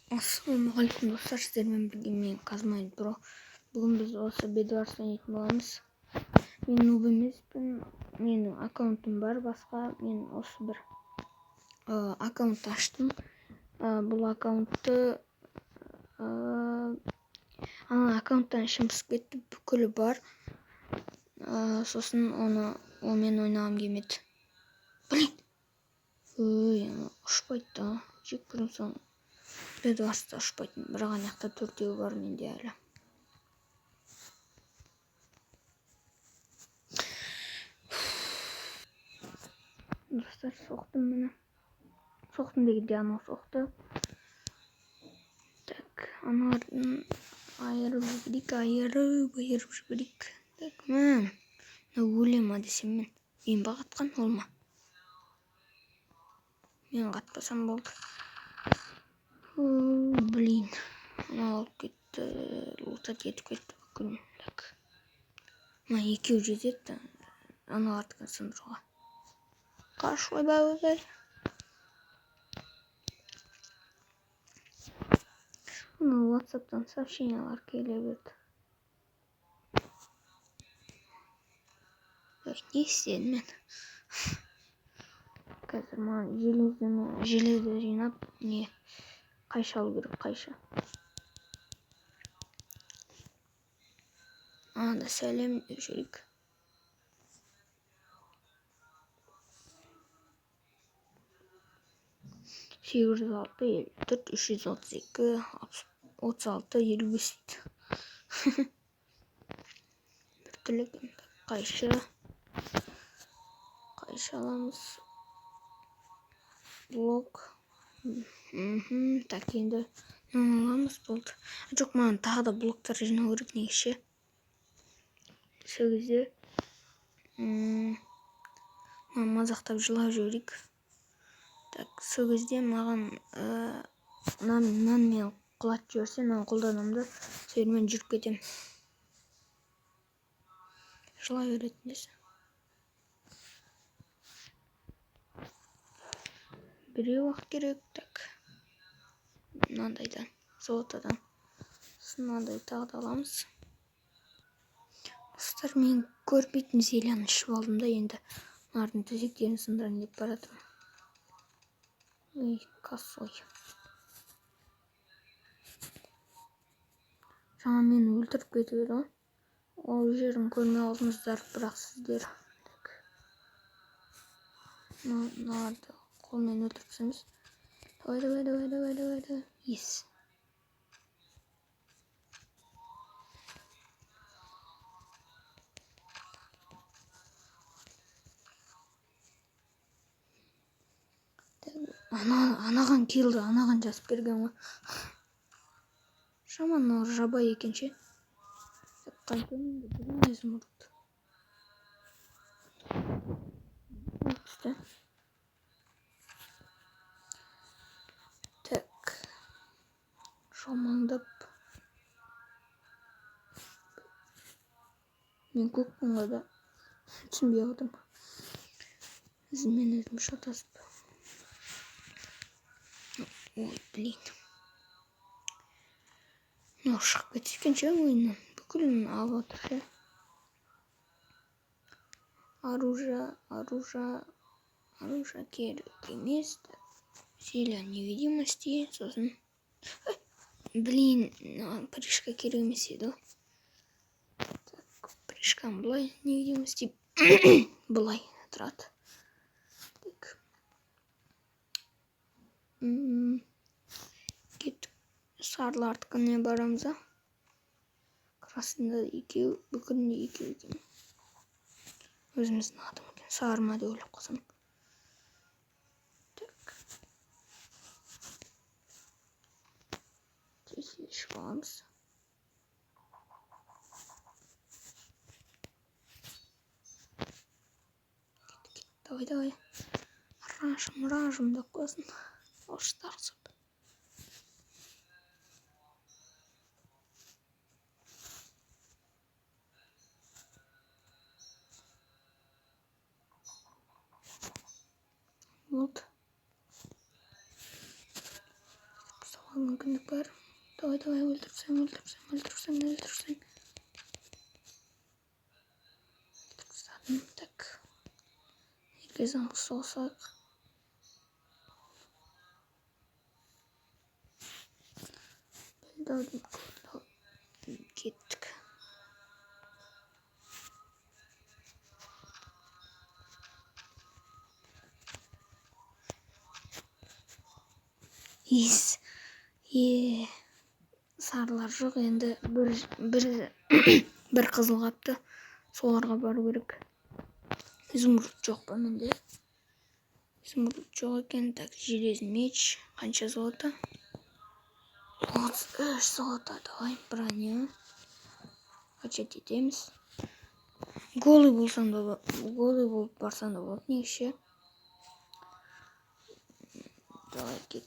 Ассалаумағалейкум достар, сіздермен бірге мен Казмайд Бро. Бүгін біз осы Bedwars ойнайтын боламыз. Мен нуб емеспін, менің аккаунтым бар басқа. Мен осы бір аккаунт аштым. Бұл аккаунтты аккаунттан ішім пысып кетті, бүкілі бар. Сосын онымен ойнағым келмеді. Блин! Ұшпайды да. Жек көрім соң. Bedwars'та ұшпайтын, бірақ аяқта төртеу бар менде әлі. Достар, соқтым мені. Соқтым дегенде анау соқты. Так, аналардың айырып жіберейік. Так, өлема десем мен ба қатқан ол ма? Мен қатпасам болды. Блин, анау алып кетті, лутат етіп кетті бүкіл. Так, екеу жетеді, аналардікі сындыруға. Қаш, ойбай. WhatsApp'тан сообщениялар келе берді. Не істедім мен? Қазір маған железді жинап, қайша алу керек, қайша. Да сәлем жүрек. Сегіз жүз алты, 332, 36, 55 дейді. Бір түлік қайша аламыз. Блок. Так, енді аламыз болды. Жоқ, маған тағы да блоктар жинау керек негізше. Сол кезде мазақтап жылап жіберейік. Так, сол кезде маған мен құлатып жіберсе, мен қолданамды, сөйірмен жүріп кетем. Жылай беретін десе. Біреу ақ керек, так. Мынандайдан, золотадан. Мынандай тағы да аламыз. Достар, мен көрпейтін зелияны ішіп алдым да, енді мынардың төсектерін сындырайын деп баратым. Косой. Жаңа мені өлтіріп кетіп еді ғой. Ол жерін көрмей алдыңыздар, бірақ сіздер. Мыналарды қолмен өлтіріпсіңіз. Давай. Ес. Анаған келді, анаған жазып берген ғой. Жаман жабай екенше. Қайтөмінде бірін өзім ұрды. Түсті. Так. Шамандап. Мен көкпін ғада. Түсінбей алдым. Өзім шатасып. Ой, блин. Шығып кеткенше ойыннан. Бүкілін алып отыр ше. Оружие керек емес. Зелия невидимости. Сосын. Блин, прыжка керек емес еді. Так, прыжкам бұлай невидимости. Бұлай тұрады. Так. Кеттік. Сарлардықіне барамыза. Красында екеу, бүкілінде екеу екен. Өзіміздің адым екен. Сарма деп ойлап қалсам. Так. Тесілі шығамыз. Давай. Ражым деп қоясын. Оштарсып. Вот. Мүмкіндік бар. Давай, өлтірсең. Так. Екі замок соғысайық. Кеттік. Сарылар жоқ, енді бір қызыл қапты. Соларға бару керек. Изумруд жоқ па менде? Изумруд жоқ екен. Так, железный меч. Қанша золото? 33 золото. Давай, броня. Қачет етеміз. Голый болып барсам да болады, неше? Давай, кет.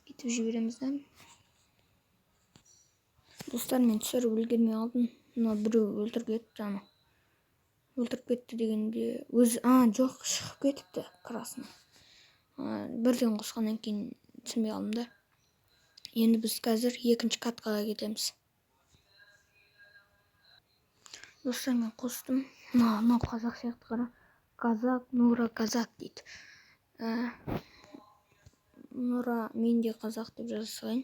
Кетіп жібереміз да. Достар, мен түсіріп үлгермей қалдым. Мына біреу өлтіріп кетті ана. Өлтіріп кетті дегенде жоқ, шығып кетіпті красный. Бірден қосқаннан кейін түсінбей қалдым да. Енді біз қазір екінші катқаға кетеміз. Достар, мен қостым. Мынау қазақ сияқты қара. Казак, Нура казак дейді. Нура, мен де қазақ деп жазсайын.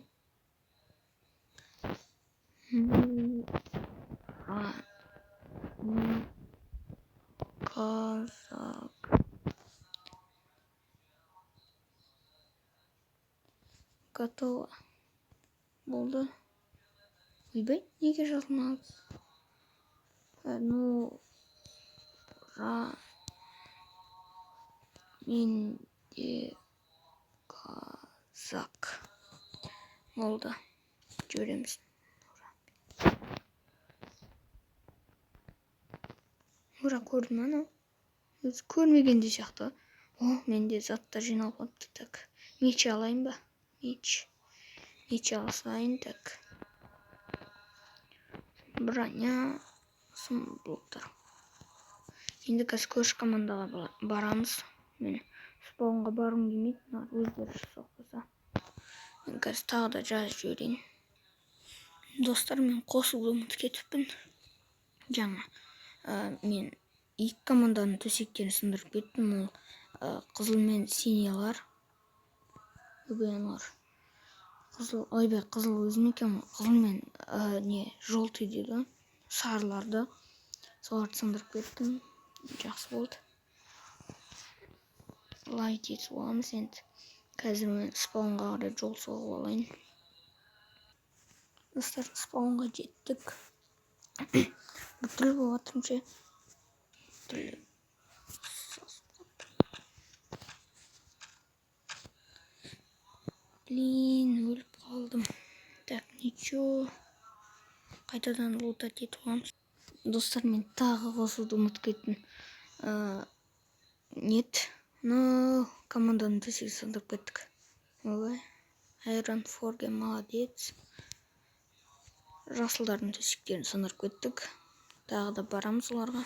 Казак. Готово. Болды. Ойбай, неге жазылмады? Мен де казак. Болды. Жібереміз. Нура, көрдің ме анау? Өзі көрмегенде сияқты. Менде заттар жиналып қалыпты. Так, меч алайын ба? Меч алсайын. Так, броня, блоктар. Енді қазір көрші командаға барамыз. Мен спаунға барғым келмейді. Өздері соқпаса. Мен қазір тағы да жазып жіберейін. Достар, мен қосылуды ұмытып кетіппін. Жаңа мен екі команданың төсектерін сындырып кеттім. Ол қызыл мен синиялар. Қызыл өзім екен. Қызыл мен желтый дейді. Сарыларды. Соларды сындырып кеттім. Жақсы болды. Лайт етіп аламыз енді. Қазір мен спаунға қарай жол соғып алайын. Достар, спаунға жеттік. Бүттіл болып атырмшы. Өліп қалдым. Так, ничего. Қайтадан лутат етіп аламыз. Достар, мен тағы қосуды ұмытып кеттім. Команданың төсегі сындырып кеттік. Айрон Форге молодец. Жасылдардың төсектерін сындырып кеттік. Тағы да барамыз оларға.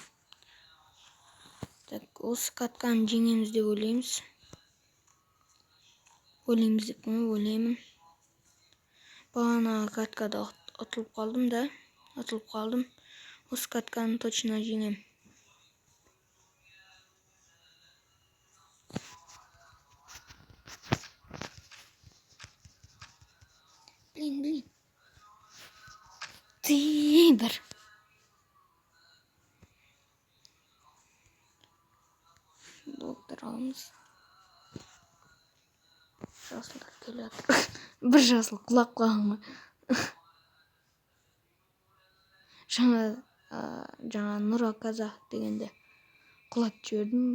Так, осы катканы жеңеміз деп ойлаймыз. Ойлаймын. Бағана каткада ұтылып қалдым. Осы катканы точно жеңем. Блин. Бір. Блоктар аламыз. Жасылдар келе жатыр. Бір жасыл құлап қалған. Жаңа Нура казак дегенде құлап жібердім.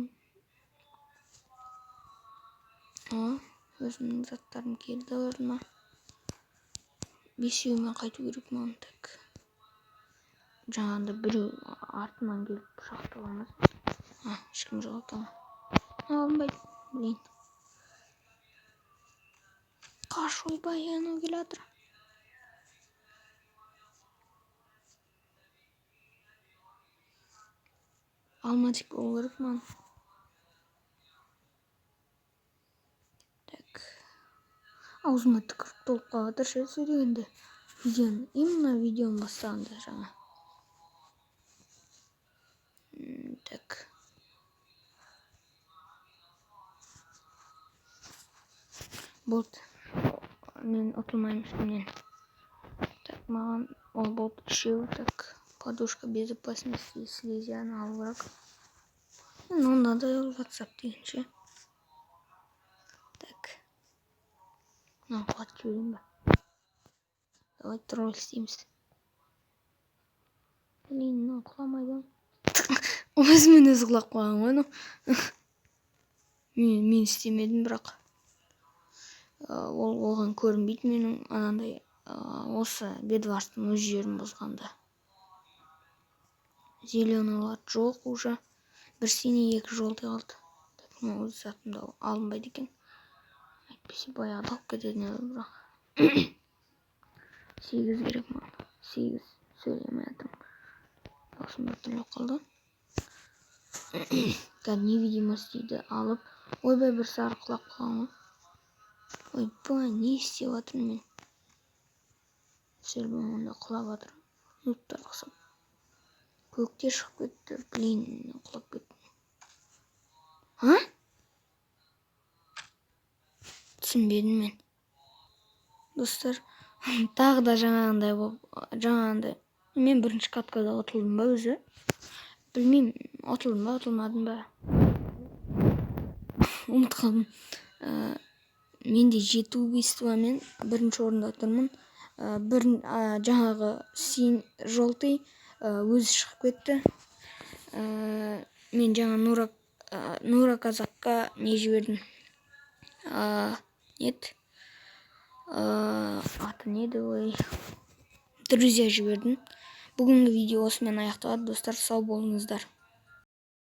Өзімнің заттарым келді орныма. Бесеуімен қайту керек маған. Так. Жаңағында біреу артынан келіп пышақты аламыз. Ешкім жоқ екен. Алынбайды. Блин. Қаш, ойбай, анау келе жатыр. Алматик болу керек маған. аузыма түкірік толып қалыватыр ше сөйлегенде. Именно видеоны бастағанда жаңа. Так. Болды. Мен ұтылмаймын менен. Так, маған ол болды үшеу. Так, подушка безопасности слезяны алып. Ну, надо WhatsApp дегенше. Так. Ну, құлатып жіберейін ба? Давай тролль істейміз. Блин, құламайды. Өзімен өзі құлап қалған ғой, ну. Мен істемедім, бірақ. Ол оған көрінбейді менің анандай осы бедварстың өз жерін бұзғанда. Зеленыйлар жоқ уже. Бір синий, екі жолды қалды. Так, мен өз затымда алынбайды екен. Әйтпесе баяғыда алып кететін еді, бірақ. 8 керек маған. 8 сөйлемей жатырмын. Дауысым біртүрлі қалды. Невидимость дейді алып. Ойбай, бір сары құлап қалған ғой. Ойбай, не істеп жатырмын мен? Сербен онда құлап жатыр. Ноуттар қысып. Көкте шығып кетті. Блин, құлап кетті. А? Түсінбедім мен. Достар, тағы да жаңағындай. Мен бірінші каткада ұтылдым ба өзі? Білмеймін, ұтылдым ба, ұтылмадым ба. Ұмытып қалдым. Менде 7 убийствомен бірінші орында тұрмын. Жаңағы желтый өзі шығып кетті. Мен жаңа Нура Казакқа не жібердім. Аты неді ой. Друзья жібердім. Бүгінгі видео осымен аяқталады. Достар, сау болыңыздар.